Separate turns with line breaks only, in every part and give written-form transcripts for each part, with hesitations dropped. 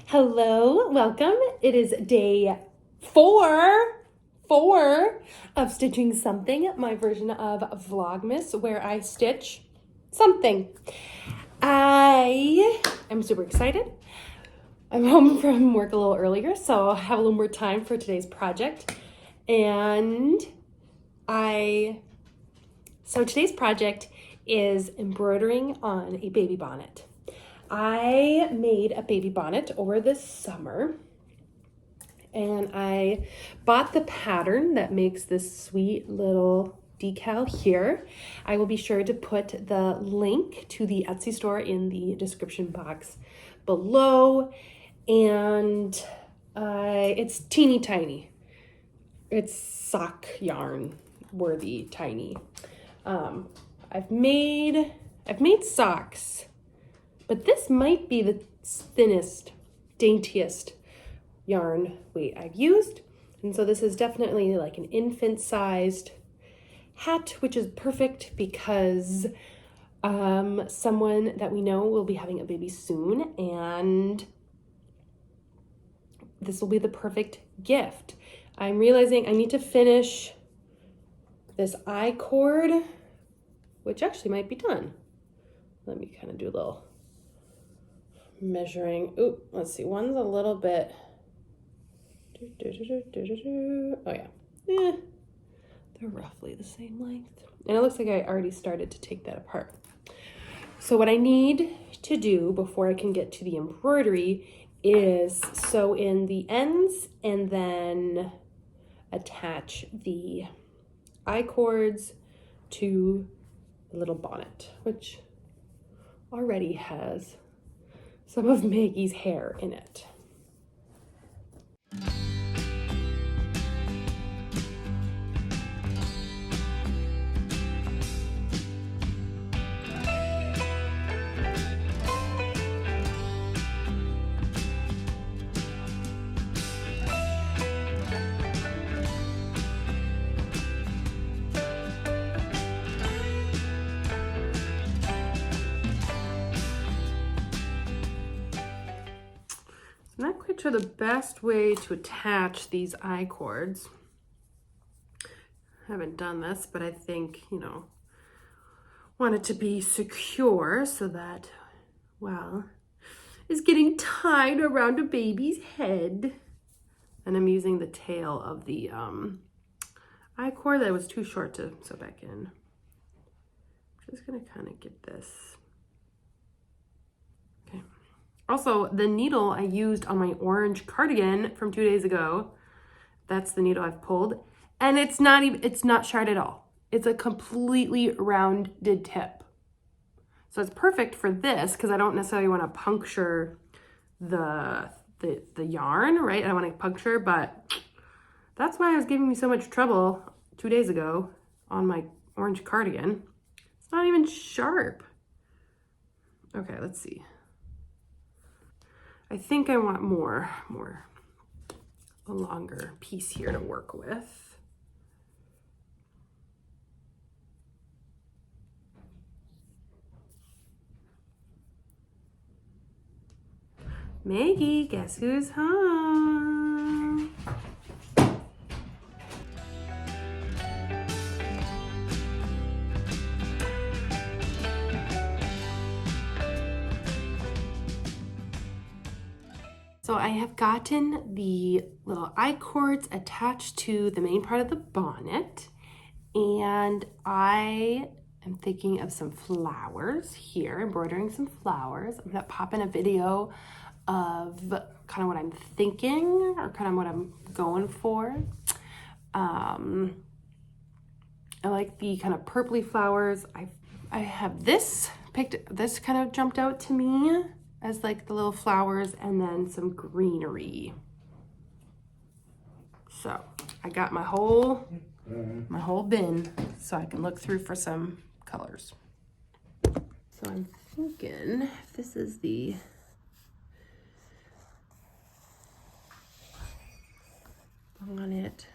Hello, welcome. It is day four of Stitching Something, my version of Vlogmas, where I stitch something. I am super excited. I'm home from work a little earlier, so I'll have a little more time for today's project. And so today's project is embroidering on a baby bonnet. I made a baby bonnet over the summer, and I bought the pattern that makes this sweet little decal here. I will be sure to put the link to the Etsy store in the description box below, and it's teeny tiny. It's sock yarn worthy tiny. I've made socks, but this might be the thinnest, daintiest yarn weight I've used. And so this is definitely like an infant-sized hat, which is perfect because someone that we know will be having a baby soon, and this will be the perfect gift. I'm realizing I need to finish this I-cord, which actually might be done. Let me kind of do a little measuring. Ooh, let's see, one's a little bit, oh yeah, they're roughly the same length. And it looks like I already started to take that apart. So what I need to do before I can get to the embroidery is sew in the ends and then attach the I-cords to the little bonnet, which already has some of Maggie's hair in it. I'm not quite sure the best way to attach these I-cords. I haven't done this, but I think, want it to be secure so that, well, it's getting tied around a baby's head. And I'm using the tail of the I-cord that was too short to sew back in. I'm just gonna kind of get this. Okay. Also, the needle I used on my orange cardigan from 2 days ago, that's the needle I've pulled, and it's not sharp at all. It's a completely rounded tip. So it's perfect for this because I don't necessarily want to puncture the yarn, right? I don't want to puncture, but that's why it was giving me so much trouble 2 days ago on my orange cardigan. It's not even sharp. Okay, let's see. I think I want a longer piece here to work with. Maggie, guess who's home? So I have gotten the little I-cords attached to the main part of the bonnet, and I am thinking of some flowers here, embroidering some flowers. I'm gonna pop in a video of kind of what I'm thinking or kind of what I'm going for. I like the kind of purpley flowers. I have this kind of jumped out to me as like the little flowers, and then some greenery. So I got my whole bin so I can look through for some colors. So I'm thinking if this is the bonnet.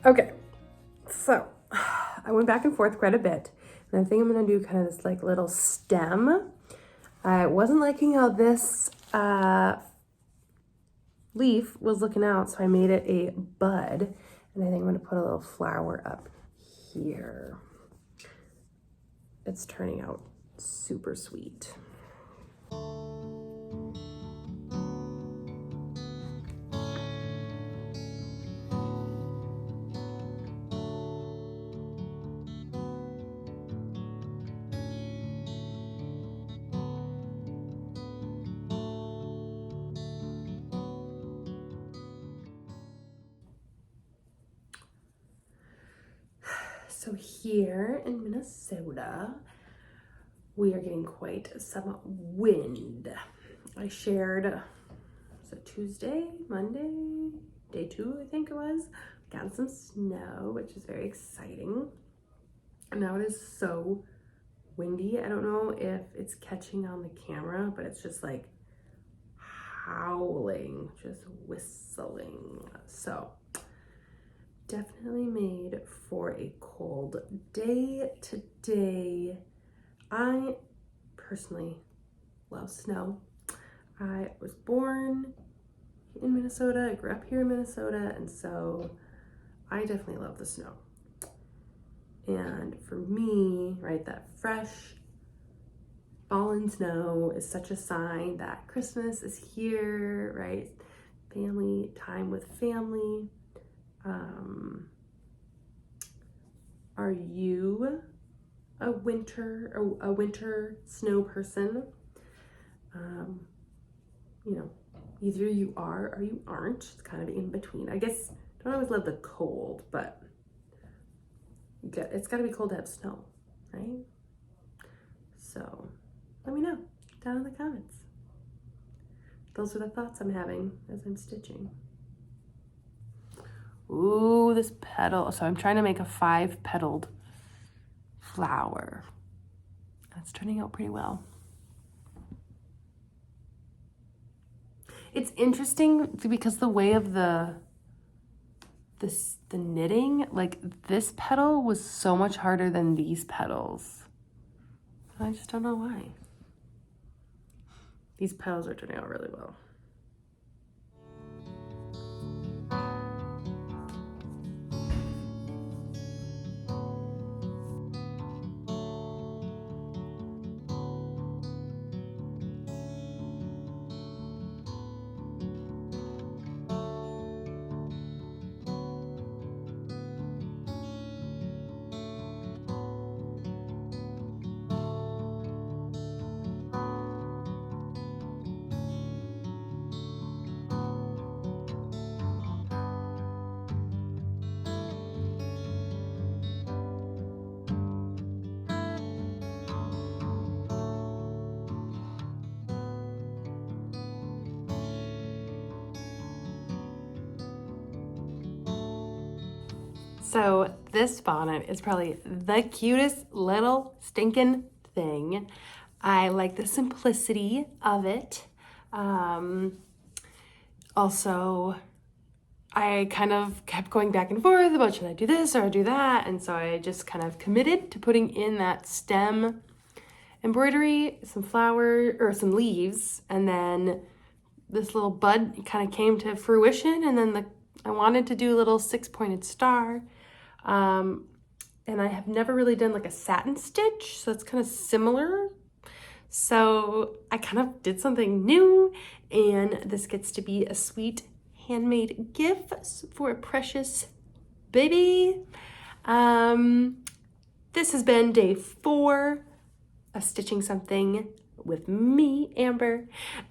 Okay, so I went back and forth quite a bit, and I think I'm gonna do kind of this like little stem. I wasn't liking how this leaf was looking out, so I made it a bud, and I think I'm gonna put a little flower up here. It's turning out super sweet. So here in Minnesota, we are getting quite some wind. I shared, was it Tuesday, Monday, day 2, I think it was. Got some snow, which is very exciting. And now it is so windy. I don't know if it's catching on the camera, but it's just like howling, just whistling. So definitely made for a cold day today. I personally love snow. I was born in Minnesota, I grew up here in Minnesota, and so I definitely love the snow. And for me, right, that fresh fallen snow is such a sign that Christmas is here, right? Family, time with family. Are you a winter snow person? You know, either you are or you aren't. It's kind of in between. I guess I don't always love the cold, but it's got to be cold to have snow, right? So let me know down in the comments. Those are the thoughts I'm having as I'm stitching. Ooh, this petal. So I'm trying to make a 5-petaled flower. That's turning out pretty well. It's interesting because the way of the knitting, like this petal was so much harder than these petals. I just don't know why. These petals are turning out really well. So this bonnet is probably the cutest little stinking thing. I like the simplicity of it. Also, I kind of kept going back and forth about should I do this or do that, and so I just kind of committed to putting in that stem embroidery, some flower or some leaves, and then this little bud kind of came to fruition, and then I wanted to do a little 6-pointed star. And I have never really done like a satin stitch, so it's kind of similar. So I kind of did something new, and this gets to be a sweet handmade gift for a precious baby. This has been day 4 of stitching something with me, Amber.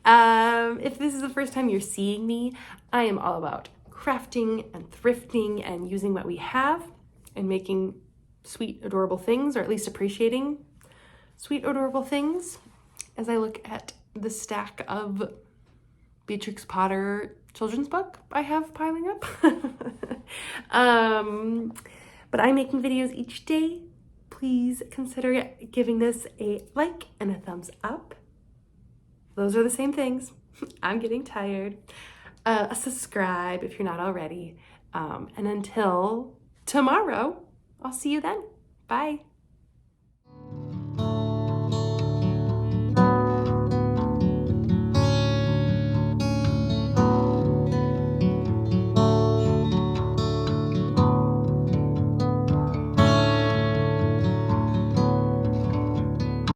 If this is the first time you're seeing me, I am all about crafting and thrifting and using what we have and making sweet, adorable things, or at least appreciating sweet, adorable things. As I look at the stack of Beatrix Potter children's book I have piling up. But I'm making videos each day. Please consider giving this a like and a thumbs up. Those are the same things. I'm getting tired. A subscribe if you're not already. And until tomorrow, I'll see you then. Bye.